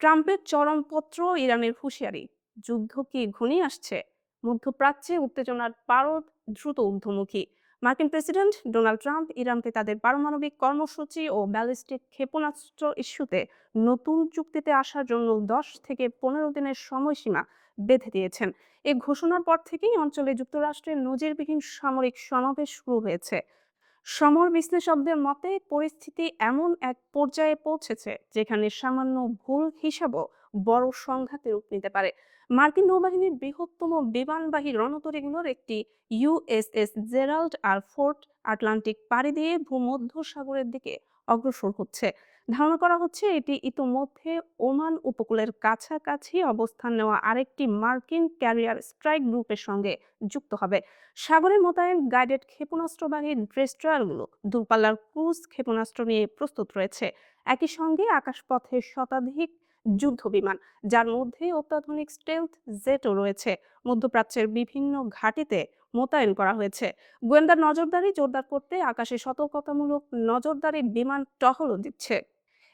ট্রাম্পের চরমপত্র, ইরানের হুঁশিয়ারি, যুদ্ধ কি ঘনিয়ে আসছে? মধ্যপ্রাচ্যে উত্তেজনার পারদ দ্রুত ঊর্ধ্বমুখী। মার্কিন প্রেসিডেন্ট ডোনাল্ড ট্রাম্প ইরানকে তাদের পারমাণবিক কর্মসূচি ও ব্যালিস্টিক ক্ষেপণাস্ত্র ইস্যুতে নতুন চুক্তিতে আসার জন্য 10 থেকে 15 দিনের সময়সীমা বেঁধে দিয়েছেন। এই ঘোষণার পর থেকেই অঞ্চলে যুক্তরাষ্ট্রের নজিরবিহীন সামরিক সমাবেশ শুরু হয়েছে। সমর বিশ্লেষকদের মতে পরিস্থিতি এমন এক পর্যায়ে পৌঁছেছে যেখানে সামান্য ভুল হিসাবও বড় সংঘাতের রূপ নিতে পারে। মার্কিন নৌবাহিনীর বৃহত্তম বিমানবাহী রণতরীগুলোর একটি USS Gerald R Ford Atlantic পাড়ি দিয়ে ভূমধ্যসাগরের দিকে অগ্রসর হচ্ছে। ধারণা করা হচ্ছে এটি ইতোমধ্যে ওমান উপকূলের কাছাকাছি অবস্থান নেওয়া আরেকটি মার্কিন ক্যারিয়ার স্ট্রাইক গ্রুপের সঙ্গে যুক্ত হবে। সাগরে মোতায়েন গাইডেড ক্ষেপণাস্ত্রবাহী ডেস্ট্রয়ারগুলো দূরপাল্লার ক্রুজ ক্ষেপণাস্ত্র নিয়ে প্রস্তুত রয়েছে। একই সঙ্গে আকাশপথে শতাধিক যুদ্ধ বিমান, যার মধ্যে অত্যাধুনিক স্টেলথ জেটও রয়েছে, মধ্যপ্রাচ্যের বিভিন্ন ঘাঁটিতে মোতায়েন করা হয়েছে। গোয়েন্দা নজরদারি জোরদার করতে আকাশে সতর্কতামূলক নজরদারি বিমান টহলও দিচ্ছে।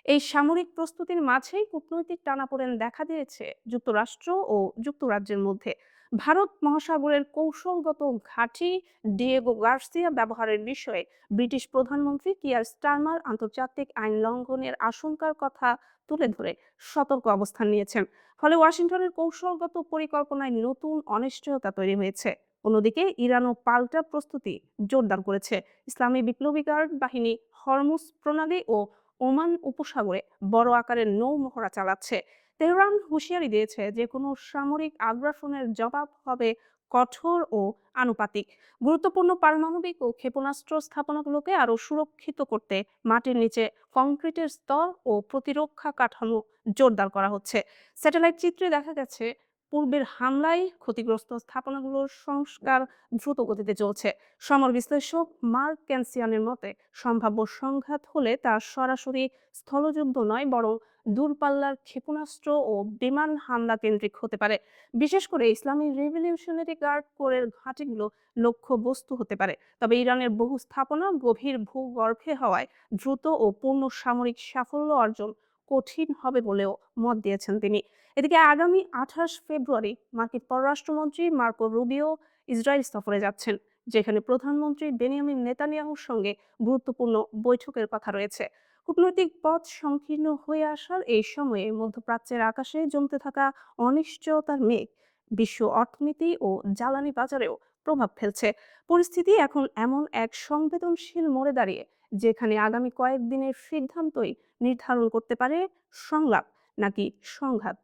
এই সামরিক প্রস্তুতির মাঝেই কূটনৈতিক টানাপোড়েন দেখা দিয়েছে যুক্তরাষ্ট্র ও যুক্তরাজ্যের মধ্যে। ভারত মহাসাগরের কৌশলগত ঘাঁটি ডিয়েগো গার্সিয়া ব্যবহারের বিষয়ে ব্রিটিশ প্রধানমন্ত্রী কিয়ার স্টারমার আন্তর্জাতিক আইন লঙ্ঘনের আশঙ্কার কথা তুলে ধরে সতর্ক অবস্থান নিয়েছেন। ফলে ওয়াশিংটনের কৌশলগত পরিকল্পনায় নতুন অনিশ্চয়তা তৈরি হয়েছে। অন্যদিকে ইরানও পাল্টা প্রস্তুতি জোরদার করেছে। ইসলামী বিপ্লবী গার্ড বাহিনী হরমুজ প্রণালী ও ওমান উপসাগরে বড় আকারের নৌ মহড়া চালাচ্ছে। তেহরান হুঁশিয়ারি দিয়েছে যে কোনো সামরিক আগ্রাসনের জবাব হবে কঠোর ও আনুপাতিক। গুরুত্বপূর্ণ পারমাণবিক ও ক্ষেপণাস্ত্র স্থাপনাগুলোকে আরো সুরক্ষিত করতে মাটির নিচে কংক্রিটের স্তর ও প্রতিরক্ষা কাঠামো জোরদার করা হচ্ছে। স্যাটেলাইট চিত্রে দেখা গেছে পূর্বের হামলায় ক্ষতিগ্রস্ত স্থাপনাগুলোর সংস্কার দ্রুত গতিতে চলছে। সমর বিশ্লেষক মার্ক ক্যানসিয়ানের মতে সম্ভাব্য সংঘাত হলে তা সরাসরি স্থলযুদ্ধ নয়, বরং দূরপাল্লার ক্ষেপণাস্ত্র ও বিমান হামলা কেন্দ্রিক হতে পারে। বিশেষ করে ইসলামী রেভলিউশনারি গার্ড কোরের ঘাঁটিগুলো লক্ষ্যবস্তু হতে পারে। তবে ইরানের বহু স্থাপনা গভীর ভূগর্ভে হওয়ায় দ্রুত ও পূর্ণ সামরিক সাফল্য অর্জন কঠিন হবে বলেও মত দিয়েছেন তিনি। এদিকে আগামী 28 ফেব্রুয়ারি মার্কিন পররাষ্ট্রমন্ত্রী মার্কো রুবিও ইসরায়েল সফরে যাচ্ছেন, যেখানে প্রধানমন্ত্রী বেনিয়ামিন নেতানিয়াহুর সঙ্গে গুরুত্বপূর্ণ বৈঠকের কথা রয়েছে। কূটনৈতিক পথ সংকীর্ণ হয়ে আসার এই সময়ে মধ্যপ্রাচ্যের আকাশে জমতে থাকা অনিশ্চয়তার মেঘ বিশ্ব অর্থনীতি ও জ্বালানি বাজারেও প্রভাব ফেলছে। পরিস্থিতি এখন এমন এক সংবেদনশীল মোড়ে দাঁড়িয়ে যেখানে আগামী কয়েকদিনের সিদ্ধান্তই নির্ধারণ করতে পারে সংলাপ নাকি সংঘাত।